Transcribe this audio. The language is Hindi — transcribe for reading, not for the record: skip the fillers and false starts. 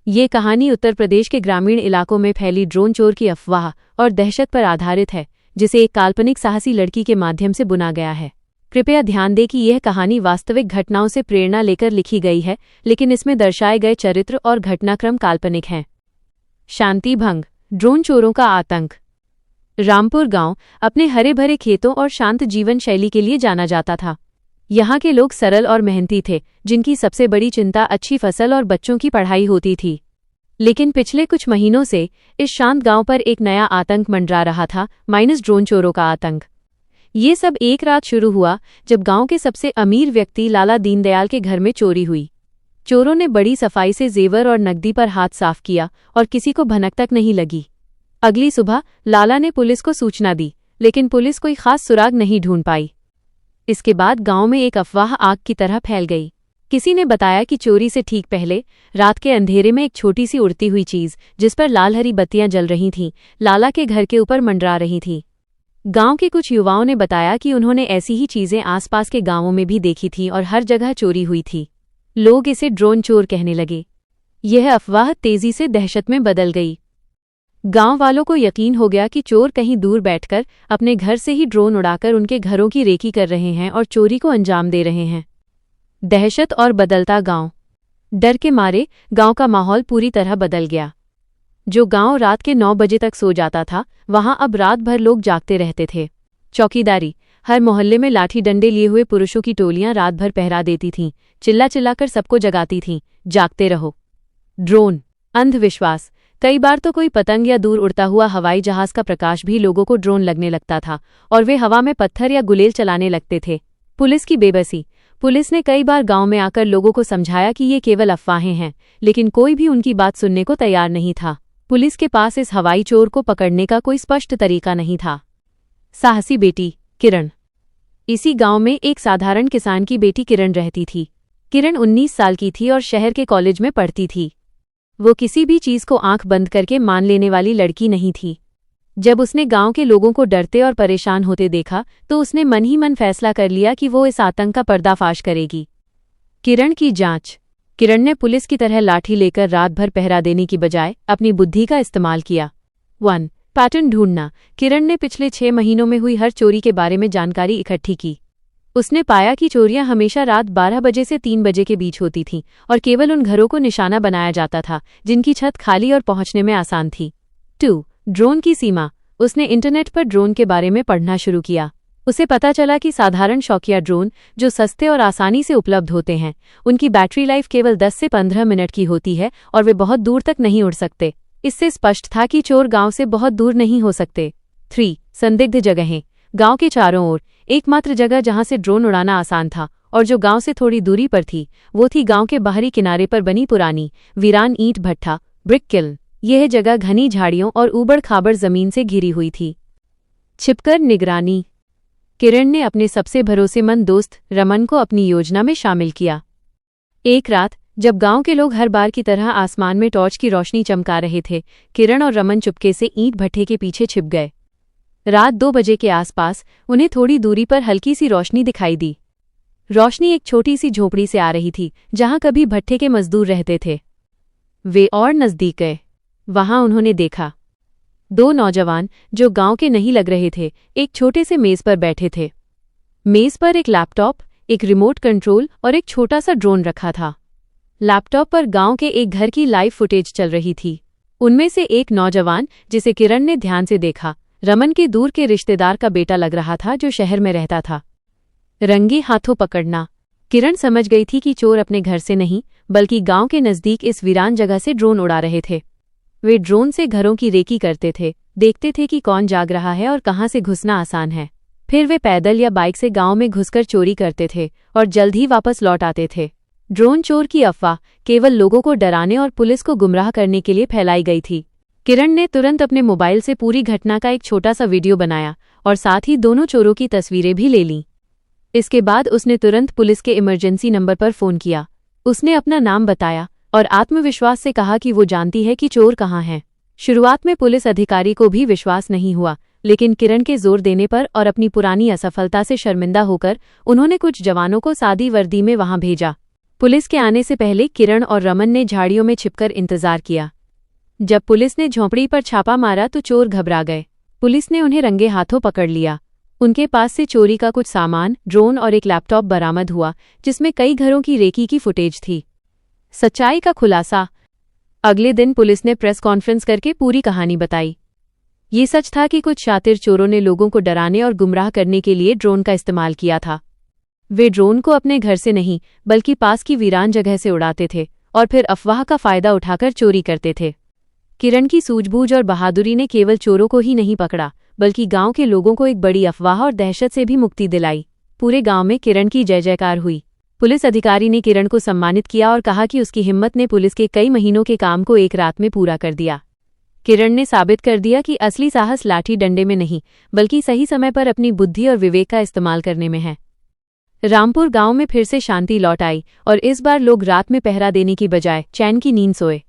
ये कहानी उत्तर प्रदेश के ग्रामीण इलाकों में फैली ड्रोन चोर की अफवाह और दहशत पर आधारित है, जिसे एक काल्पनिक साहसी लड़की के माध्यम से बुना गया है। कृपया ध्यान दें कि यह कहानी वास्तविक घटनाओं से प्रेरणा लेकर लिखी गई है, लेकिन इसमें दर्शाए गए चरित्र और घटनाक्रम काल्पनिक हैं। शांति भंग, ड्रोन चोरों का आतंक। रामपुर गांव अपने हरे भरे खेतों और शांत जीवन शैली के लिए जाना जाता था। यहाँ के लोग सरल और मेहनती थे, जिनकी सबसे बड़ी चिंता अच्छी फसल और बच्चों की पढ़ाई होती थी। लेकिन पिछले कुछ महीनों से इस शांत गांव पर एक नया आतंक मंडरा रहा था, ड्रोन चोरों का आतंक। ये सब एक रात शुरू हुआ जब गांव के सबसे अमीर व्यक्ति लाला दीनदयाल के घर में चोरी हुई। चोरों ने बड़ी सफाई से जेवर और नकदी पर हाथ साफ किया और किसी को भनक तक नहीं लगी। अगली सुबह लाला ने पुलिस को सूचना दी, लेकिन पुलिस कोई खास सुराग नहीं ढूंढ पाई। इसके बाद गांव में एक अफवाह आग की तरह फैल गई। किसी ने बताया कि चोरी से ठीक पहले रात के अंधेरे में एक छोटी सी उड़ती हुई चीज, जिस पर लाल हरी बत्तियां जल रही थीं, लाला के घर के ऊपर मंडरा रही थी। गांव के कुछ युवाओं ने बताया कि उन्होंने ऐसी ही चीजें आसपास के गांवों में भी देखी थीं और हर जगह चोरी हुई थी। लोग इसे ड्रोन चोर कहने लगे। यह अफवाह तेजी से दहशत में बदल गई। गांव वालों को यकीन हो गया कि चोर कहीं दूर बैठकर अपने घर से ही ड्रोन उड़ाकर उनके घरों की रेकी कर रहे हैं और चोरी को अंजाम दे रहे हैं। दहशत और बदलता गांव। डर के मारे गांव का माहौल पूरी तरह बदल गया। जो गांव रात के 9 बजे तक सो जाता था, वहां अब रात भर लोग जागते रहते थे। चौकीदारी। हर मोहल्ले में लाठी डंडे लिए हुए पुरुषों की टोलियां रात भर पहरा देती थीं, चिल्ला चिल्लाकर सबको जगाती थीं, जागते रहो। ड्रोन। अंधविश्वास। कई बार तो कोई पतंग या दूर उड़ता हुआ हवाई जहाज का प्रकाश भी लोगों को ड्रोन लगने लगता था और वे हवा में पत्थर या गुलेल चलाने लगते थे। पुलिस की बेबसी। पुलिस ने कई बार गांव में आकर लोगों को समझाया कि ये केवल अफवाहें हैं, लेकिन कोई भी उनकी बात सुनने को तैयार नहीं था। पुलिस के पास इस हवाई चोर को पकड़ने का कोई स्पष्ट तरीका नहीं था। साहसी बेटी किरण। इसी गांव में एक साधारण किसान की बेटी किरण रहती थी। किरण 19 साल की थी और शहर के कॉलेज में पढ़ती थी। वो किसी भी चीज को आंख बंद करके मान लेने वाली लड़की नहीं थी। जब उसने गांव के लोगों को डरते और परेशान होते देखा, तो उसने मन ही मन फैसला कर लिया कि वो इस आतंक का पर्दाफाश करेगी। किरण की जांच। किरण ने पुलिस की तरह लाठी लेकर रात भर पहरा देने की बजाय अपनी बुद्धि का इस्तेमाल किया। 1. पैटर्न ढूंढना। किरण ने पिछले 6 महीनों में हुई हर चोरी के बारे में जानकारी इकट्ठी की। उसने पाया कि चोरियां हमेशा रात 12 बजे से 3 बजे के बीच होती थीं और केवल उन घरों को निशाना बनाया जाता था जिनकी छत खाली और पहुंचने में आसान थी। 2. ड्रोन की सीमा। उसने इंटरनेट पर ड्रोन के बारे में पढ़ना शुरू किया। उसे पता चला कि साधारण शौकिया ड्रोन, जो सस्ते और आसानी से उपलब्ध होते हैं, उनकी बैटरी लाइफ केवल 10 से 15 मिनट की होती है और वे बहुत दूर तक नहीं उड़ सकते। इससे स्पष्ट था कि चोर गांव से बहुत दूर नहीं हो सकते। 3. संदिग्ध जगहें। गांव के चारों ओर एकमात्र जगह जहां से ड्रोन उड़ाना आसान था और जो गांव से थोड़ी दूरी पर थी, वो थी गांव के बाहरी किनारे पर बनी पुरानी वीरान ईंट भट्ठा, ब्रिक किल्न। यह जगह घनी झाड़ियों और ऊबड़ खाबड़ जमीन से घिरी हुई थी। छिपकर निगरानी। किरण ने अपने सबसे भरोसेमंद दोस्त रमन को अपनी योजना में शामिल किया। एक रात जब गांव के लोग हर बार की तरह आसमान में टॉर्च की रोशनी चमका रहे थे, किरण और रमन चुपके से ईंट भट्ठे के पीछे छिप गए। रात 2 बजे के आसपास उन्हें थोड़ी दूरी पर हल्की सी रोशनी दिखाई दी। रोशनी एक छोटी सी झोपड़ी से आ रही थी, जहां कभी भट्ठे के मजदूर रहते थे। वे और नजदीक गए। वहां उन्होंने देखा 2 नौजवान, जो गांव के नहीं लग रहे थे, एक छोटे से मेज पर बैठे थे। मेज पर एक लैपटॉप, एक रिमोट कंट्रोल और एक छोटा सा ड्रोन रखा था। लैपटॉप पर गांव के एक घर की लाइव फुटेज चल रही थी। उनमें से एक नौजवान, जिसे किरण ने ध्यान से देखा, रमन के दूर के रिश्तेदार का बेटा लग रहा था, जो शहर में रहता था। रंगे हाथों पकड़ना। किरण समझ गई थी कि चोर अपने घर से नहीं, बल्कि गांव के नजदीक इस वीरान जगह से ड्रोन उड़ा रहे थे। वे ड्रोन से घरों की रेकी करते थे, देखते थे कि कौन जाग रहा है और कहां से घुसना आसान है। फिर वे पैदल या बाइक से गांव में घुसकर चोरी करते थे और जल्द ही वापस लौट आते थे। ड्रोन चोर की अफवाह केवल लोगों को डराने और पुलिस को गुमराह करने के लिए फैलाई गई थी। किरण ने तुरंत अपने मोबाइल से पूरी घटना का एक छोटा सा वीडियो बनाया और साथ ही दोनों चोरों की तस्वीरें भी ले लीं। इसके बाद उसने तुरंत पुलिस के इमरजेंसी नंबर पर फोन किया। उसने अपना नाम बताया और आत्मविश्वास से कहा कि वो जानती है कि चोर कहाँ है। शुरुआत में पुलिस अधिकारी को भी विश्वास नहीं हुआ, लेकिन किरण के जोर देने पर और अपनी पुरानी असफलता से शर्मिंदा होकर उन्होंने कुछ जवानों को सादी वर्दी में वहां भेजा। पुलिस के आने से पहले किरण और रमन ने झाड़ियों में छिपकर इंतजार किया। जब पुलिस ने झोंपड़ी पर छापा मारा तो चोर घबरा गए। पुलिस ने उन्हें रंगे हाथों पकड़ लिया। उनके पास से चोरी का कुछ सामान, ड्रोन और एक लैपटॉप बरामद हुआ जिसमें कई घरों की रेकी की फुटेज थी। सच्चाई का खुलासा। अगले दिन पुलिस ने प्रेस कॉन्फ्रेंस करके पूरी कहानी बताई। ये सच था कि कुछ शातिर चोरों ने लोगों को डराने और गुमराह करने के लिए ड्रोन का इस्तेमाल किया था। वे ड्रोन को अपने घर से नहीं बल्कि पास की वीरान जगह से उड़ाते थे और फिर अफवाह का फायदा उठाकर चोरी करते थे। किरण की सूझबूझ और बहादुरी ने केवल चोरों को ही नहीं पकड़ा बल्कि गांव के लोगों को एक बड़ी अफवाह और दहशत से भी मुक्ति दिलाई। पूरे गांव में किरण की जय जयकार हुई। पुलिस अधिकारी ने किरण को सम्मानित किया और कहा कि उसकी हिम्मत ने पुलिस के कई महीनों के काम को एक रात में पूरा कर दिया। किरण ने साबित कर दिया कि असली साहस लाठी डंडे में नहीं बल्कि सही समय पर अपनी बुद्धि और विवेक का इस्तेमाल करने में है। रामपुर गांव में फिर से शांति लौट आई और इस बार लोग रात में पहरा देने की बजाय चैन की नींद सोए।